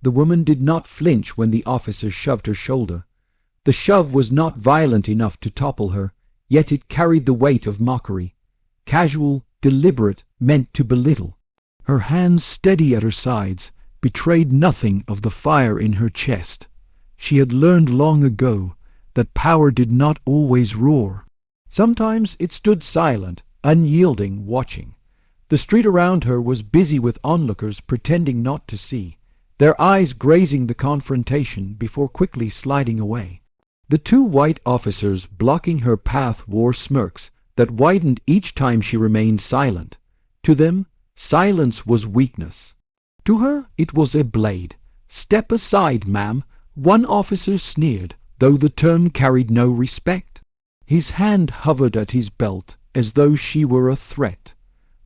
The woman did not flinch when the officer shoved her shoulder. The shove was not violent enough to topple her, yet it carried the weight of mockery. Casual, deliberate, meant to belittle. Her hands steady at her sides betrayed nothing of the fire in her chest. She had learned long ago that power did not always roar. Sometimes it stood silent, unyielding, watching. The street around her was busy with onlookers pretending not to see, their eyes grazing the confrontation before quickly sliding away. The two white officers blocking her path wore smirks that widened each time she remained silent. To them, silence was weakness. To her, it was a blade. "Step aside, ma'am," one officer sneered, though the term carried no respect. His hand hovered at his belt as though she were a threat,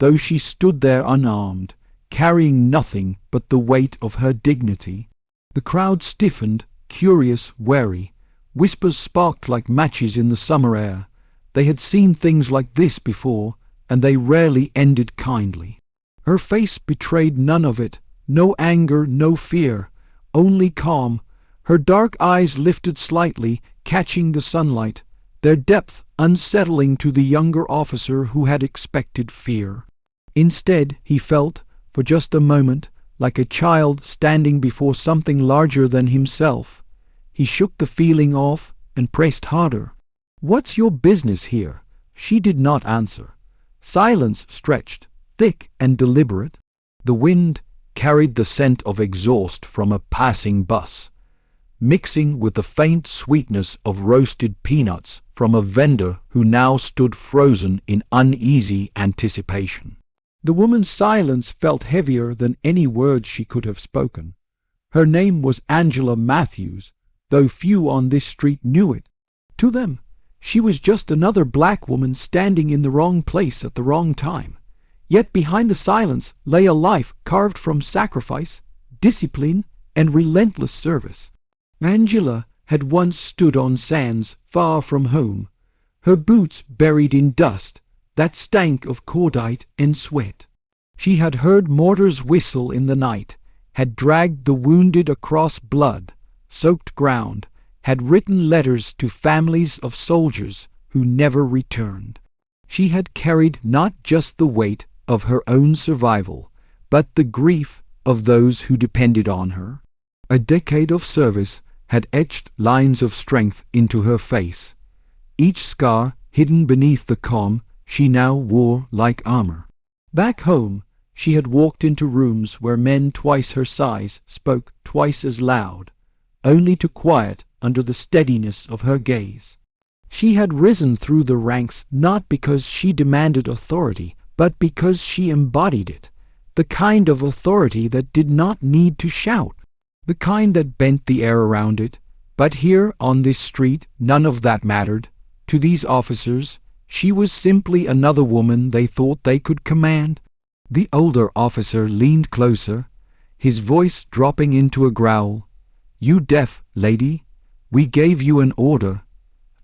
though she stood there unarmed, carrying nothing but the weight of her dignity. The crowd stiffened, curious, wary. Whispers sparked like matches in the summer air. They had seen things like this before, and they rarely ended kindly. Her face betrayed none of it, no anger, no fear, only calm. Her dark eyes lifted slightly, catching the sunlight, their depth unsettling to the younger officer who had expected fear. Instead, he felt, for just a moment, like a child standing before something larger than himself. He shook the feeling off and pressed harder. "What's your business here?" She did not answer. Silence stretched, thick and deliberate. The wind carried the scent of exhaust from a passing bus, mixing with the faint sweetness of roasted peanuts from a vendor who now stood frozen in uneasy anticipation. The woman's silence felt heavier than any words she could have spoken. Her name was Angela Matthews, though few on this street knew it. To them, she was just another black woman standing in the wrong place at the wrong time. Yet behind the silence lay a life carved from sacrifice, discipline, and relentless service. Angela had once stood on sands far from home, her boots buried in dust that stank of cordite and sweat. She had heard mortars whistle in the night, had dragged the wounded across blood-soaked ground, had written letters to families of soldiers who never returned. She had carried not just the weight of her own survival, but the grief of those who depended on her. A decade of service had etched lines of strength into her face, each scar hidden beneath the calm she now wore like armor. Back home, she had walked into rooms where men twice her size spoke twice as loud, only to quiet under the steadiness of her gaze. She had risen through the ranks not because she demanded authority, but because she embodied it, the kind of authority that did not need to shout, the kind that bent the air around it. But here on this street, none of that mattered. To these officers, she was simply another woman they thought they could command. The older officer leaned closer, his voice dropping into a growl. "You deaf, lady? We gave you an order."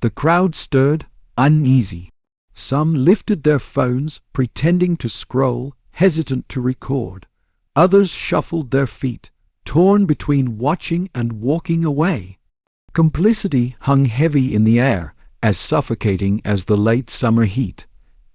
The crowd stirred, uneasy. Some lifted their phones, pretending to scroll, hesitant to record. Others shuffled their feet, torn between watching and walking away. Complicity hung heavy in the air, as suffocating as the late summer heat.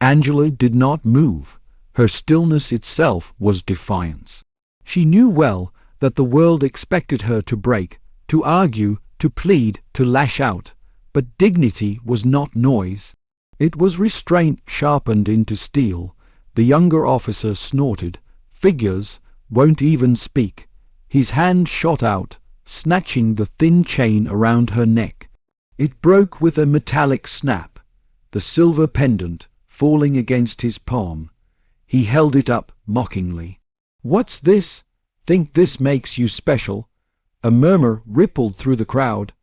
Angela did not move. Her stillness itself was defiance. She knew well that the world expected her to break, to argue, to plead, to lash out. But dignity was not noise. It was restraint sharpened into steel. The younger officer snorted. "Figures won't even speak." His hand shot out, snatching the thin chain around her neck. It broke with a metallic snap, the silver pendant falling against his palm. He held it up mockingly. "What's this? Think this makes you special?" A murmur rippled through the crowd.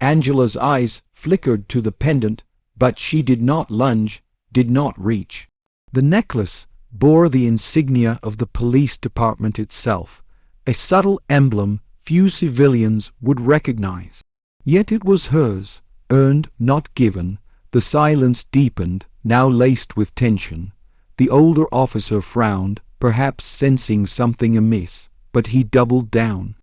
Angela's eyes flickered to the pendant, but she did not lunge, did not reach. The necklace bore the insignia of the police department itself, a subtle emblem few civilians would recognize. Yet it was hers, earned, not given. The silence deepened, now laced with tension. The older officer frowned, perhaps sensing something amiss, but he doubled down.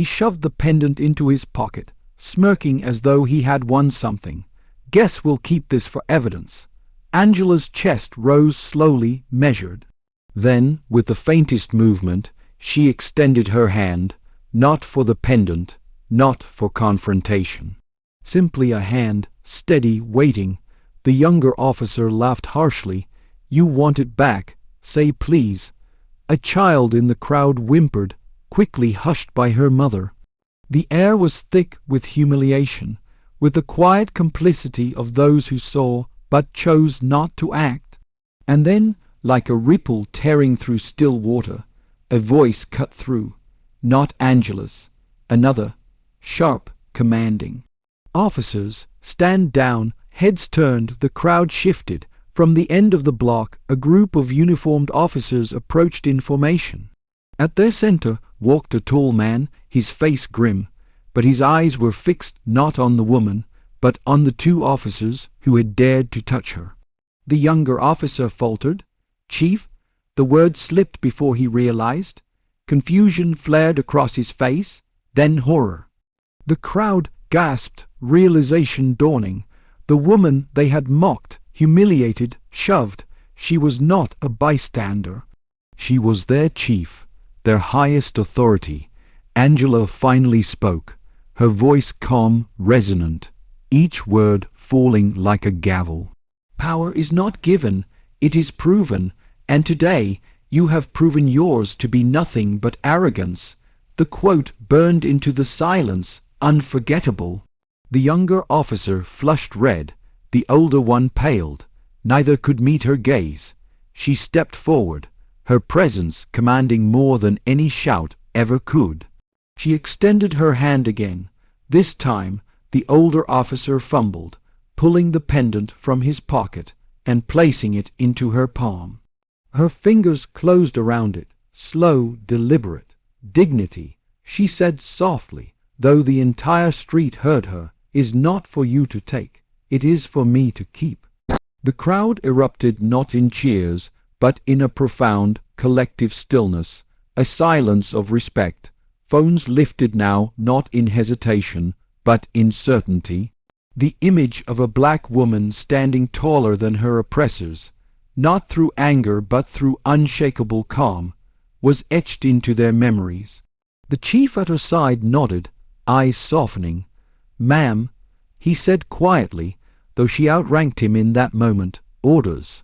He shoved the pendant into his pocket, smirking as though he had won something. Guess we'll keep this for evidence. Angela's chest rose slowly, measured. Then, with the faintest movement, she extended her hand, not for the pendant, not for confrontation. Simply a hand, steady, waiting. The younger officer laughed harshly. You want it back? Say please. A child in the crowd whimpered, quickly hushed by her mother. The air was thick with humiliation, with the quiet complicity of those who saw but chose not to act. And then, like a ripple tearing through still water, a voice cut through. Not Angela's. Another, sharp, commanding. Officers, stand down. Heads turned, the crowd shifted. From the end of the block, a group of uniformed officers approached in formation. At their center walked a tall man, his face grim, but his eyes were fixed not on the woman, but on the two officers who had dared to touch her. The younger officer faltered. Chief? The word slipped before he realized. Confusion flared across his face, then horror. The crowd gasped, realization dawning. The woman they had mocked, humiliated, shoved, she was not a bystander. She was their chief, their highest authority. Angela finally spoke, her voice calm, resonant, each word falling like a gavel. Power is not given, it is proven, and today you have proven yours to be nothing but arrogance. The quote burned into the silence, unforgettable. The younger officer flushed red, the older one paled. Neither could meet her gaze. She stepped forward, her presence commanding more than any shout ever could. She extended her hand again. This time, the older officer fumbled, pulling the pendant from his pocket and placing it into her palm. Her fingers closed around it, slow, deliberate. Dignity, she said softly, though the entire street heard her, is not for you to take. It is for me to keep. The crowd erupted not in cheers, but in a profound, collective stillness, a silence of respect. Phones lifted now not in hesitation, but in certainty. The image of a black woman standing taller than her oppressors, not through anger but through unshakable calm, was etched into their memories. The chief at her side nodded, eyes softening. "Ma'am," he said quietly, though she outranked him in that moment, "orders."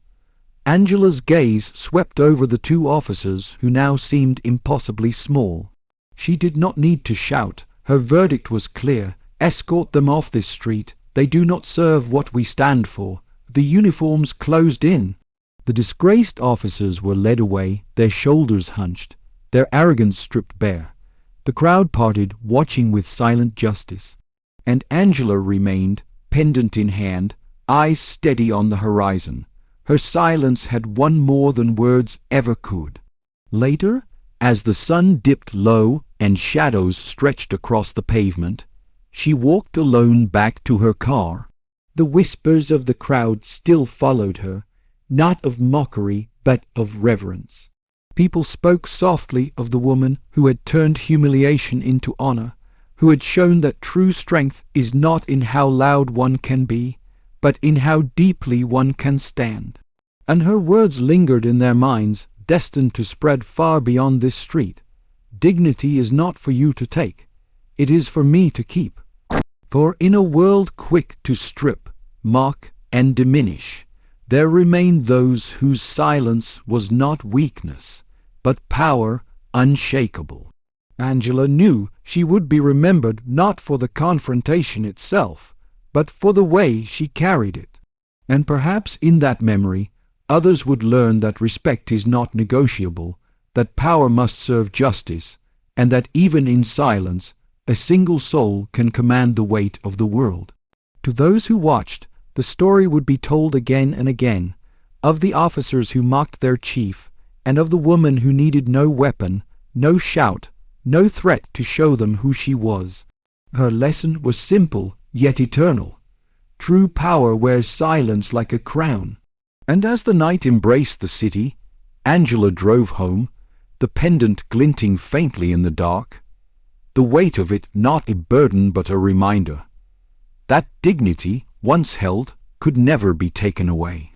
Angela's gaze swept over the two officers who now seemed impossibly small. She did not need to shout. Her verdict was clear. Escort them off this street. They do not serve what we stand for. The uniforms closed in. The disgraced officers were led away, their shoulders hunched, their arrogance stripped bare. The crowd parted, watching with silent justice. And Angela remained, pendant in hand, eyes steady on the horizon. Her silence had won more than words ever could. Later, as the sun dipped low and shadows stretched across the pavement, she walked alone back to her car. The whispers of the crowd still followed her, not of mockery but of reverence. People spoke softly of the woman who had turned humiliation into honor, who had shown that true strength is not in how loud one can be, but in how deeply one can stand. And her words lingered in their minds, destined to spread far beyond this street. Dignity is not for you to take. It is for me to keep. For in a world quick to strip, mock, and diminish, there remained those whose silence was not weakness, but power unshakable. Angela knew she would be remembered not for the confrontation itself, but for the way she carried it. And perhaps in that memory, others would learn that respect is not negotiable, that power must serve justice, and that even in silence, a single soul can command the weight of the world. To those who watched, the story would be told again and again, of the officers who mocked their chief, and of the woman who needed no weapon, no shout, no threat to show them who she was. Her lesson was simple, yet eternal. True power wears silence like a crown. And as the night embraced the city, Angela drove home, the pendant glinting faintly in the dark. the weight of it not a burden but a reminder. That dignity, once held, could never be taken away.